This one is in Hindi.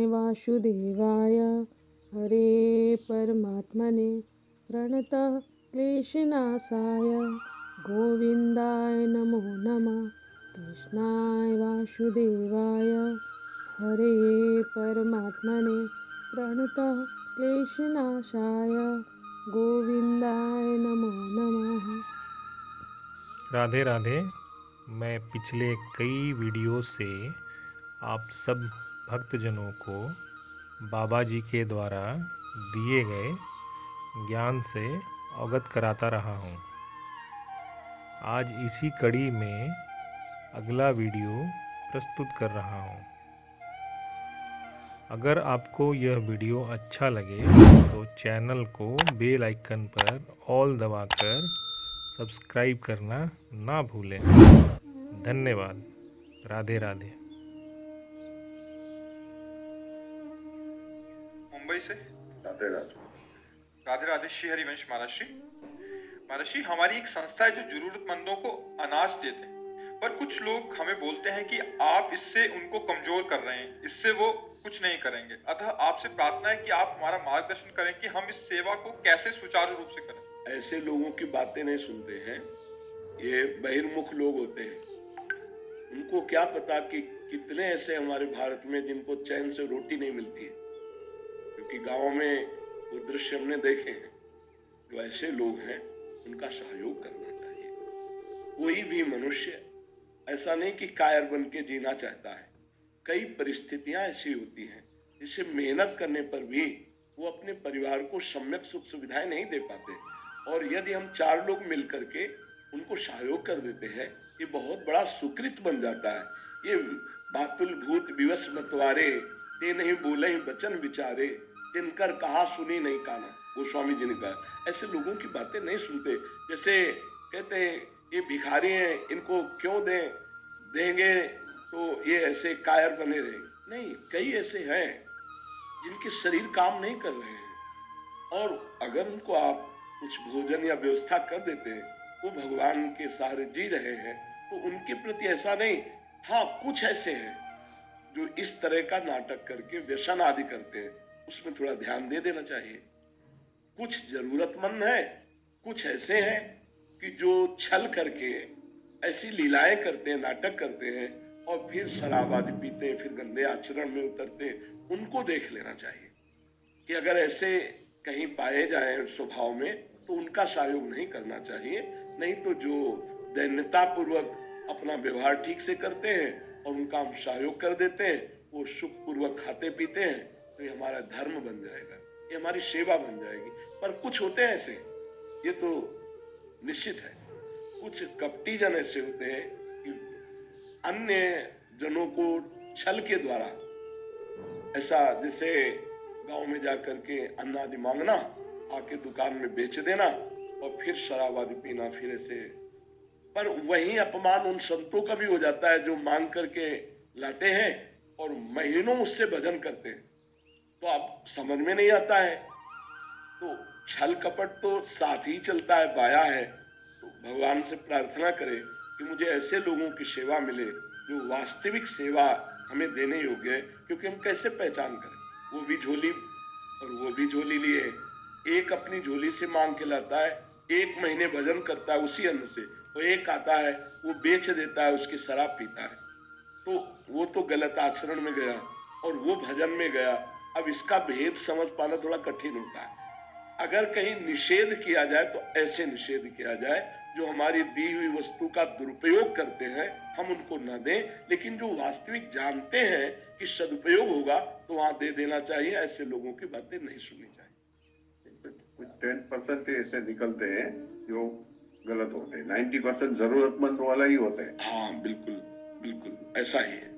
वासुदेवाय हरे परमात्मने प्रणतः क्लेशनाशाय गोविन्दाय नमो नमः। कृष्णाय वासुदेवाय हरे परमात्मने प्रणतः क्लेशनाशाय गोविन्दाय नमो नमः। राधे राधे। मैं पिछले कई वीडियो से आप सब भक्तजनों को बाबा जी के द्वारा दिए गए ज्ञान से अवगत कराता रहा हूँ। आज इसी कड़ी में अगला वीडियो प्रस्तुत कर रहा हूँ। अगर आपको यह वीडियो अच्छा लगे तो चैनल को बेल आइकन पर ऑल दबाकर सब्सक्राइब करना ना भूलें। धन्यवाद। राधे राधे। मुंबई से राधे राधे। राधे राधे। श्री हरिवंश महाराष्ट्री। महाराष्ट्री, हमारी एक संस्था है जो जरूरतमंदों को अनाज देते हैं, पर कुछ लोग हमें बोलते हैं कि आप इससे उनको कमजोर कर रहे हैं, इससे वो कुछ नहीं करेंगे। अतः आपसे प्रार्थना है कि आप हमारा मार्गदर्शन करें कि हम इस सेवा को कैसे सुचारू रूप से करें। ऐसे लोगों की बातें नहीं सुनते हैं, ये बहिर्मुख लोग होते हैं। उनको क्या पता कि कितने ऐसे हमारे भारत में जिनको चैन से रोटी नहीं मिलती है, क्योंकि गांव में वो दृश्य हमने देखे हैं। जो ऐसे लोग हैं उनका सहयोग करना चाहिए। कोई भी मनुष्य ऐसा नहीं कि कायर बन के जीना चाहता है। कई परिस्थितियां ऐसी होती हैं जिससे मेहनत करने पर भी वो अपने परिवार को सम्यक सुख सुविधाएं नहीं दे पाते, और यदि हम 4 लोग मिलकर के उनको सहयोग कर देते हैं, ये बहुत बड़ा सुकृत बन जाता है। ये बातुल भूत विवश मतवारे, ते नहीं बोले ही वचन विचारे, तिनकर कहा सुनी नहीं काना, गोस्वामी जी ने कहा। ऐसे लोगों की बातें नहीं सुनते। जैसे कहते हैं ये भिखारी हैं, इनको क्यों देंगे तो ये ऐसे कायर बने रहेंगे। नहीं, कई ऐसे हैं जिनके शरीर काम नहीं कर रहे हैं, और अगर उनको आप कुछ भोजन या व्यवस्था कर देते हैं, वो भगवान के सहारे जी रहे हैं, तो उनके प्रति ऐसा नहीं। हाँ, कुछ ऐसे हैं जो इस तरह का नाटक करके व्यसन आदि करते हैं, उसमें थोड़ा ध्यान दे देना चाहिए। कुछ जरूरतमंद है, कुछ ऐसे हैं कि जो छल करके ऐसी लीलाएं करते हैं, नाटक करते हैं, और फिर शराब आदि पीते हैं, फिर गंदे आचरण में उतरते हैं। उनको देख लेना चाहिए कि अगर ऐसे कहीं पाए जाए स्वभाव में, तो उनका सहयोग नहीं करना चाहिए। नहीं तो जो दैन्यता पूर्वक अपना व्यवहार ठीक से करते हैं और उनका हम सहयोग कर देते हैं, वो सुख पूर्वक खाते पीते हैं, तो ये हमारा धर्म बन जाएगा, ये हमारी सेवा बन जाएगी। पर कुछ होते हैं ऐसे, ये तो निश्चित है। कुछ कपटी जन ऐसे होते हैं कि अन्य जनों को छल के द्वारा, ऐसा जैसे गांव में जाकर के अन्न आदि मांगना, आके दुकान में बेच देना, और फिर शराब आदि पीना, फिर ऐसे। पर वही अपमान उन संतों का भी हो जाता है जो मांग करके लाते हैं और महीनों उससे भजन करते हैं। तो अब समझ में नहीं आता है। तो छल कपट तो साथ ही चलता है, बाया है। तो भगवान से प्रार्थना करें कि मुझे ऐसे लोगों की सेवा मिले जो वास्तविक सेवा हमें देने योग्य है। क्योंकि हम कैसे पहचान करें, वो भी झोली और वो भी झोली लिए, एक अपनी झोली से मांग के लाता है, 1 महीने भजन करता है उसी अन्न से, वो एक आता है वो बेच देता है, उसकी शराब पीता है। तो वो तो गलत आचरण में गया और वो भजन में गया। अब इसका भेद समझ पाना थोड़ा कठिन होता है। अगर कहीं निषेध किया जाए तो ऐसे निषेध किया जाए जो हमारी दी हुई वस्तु का दुरुपयोग करते हैं, हम उनको न दें। लेकिन जो वास्तविक जानते हैं कि सदुपयोग होगा, तो वहां दे देना चाहिए। ऐसे लोगों की बातें नहीं सुननी चाहिए। कुछ 10% ऐसे निकलते हैं जो गलत होते हैं, 90% जरूरतमंद वाला ही होते हैं। हाँ, बिल्कुल बिल्कुल ऐसा ही है।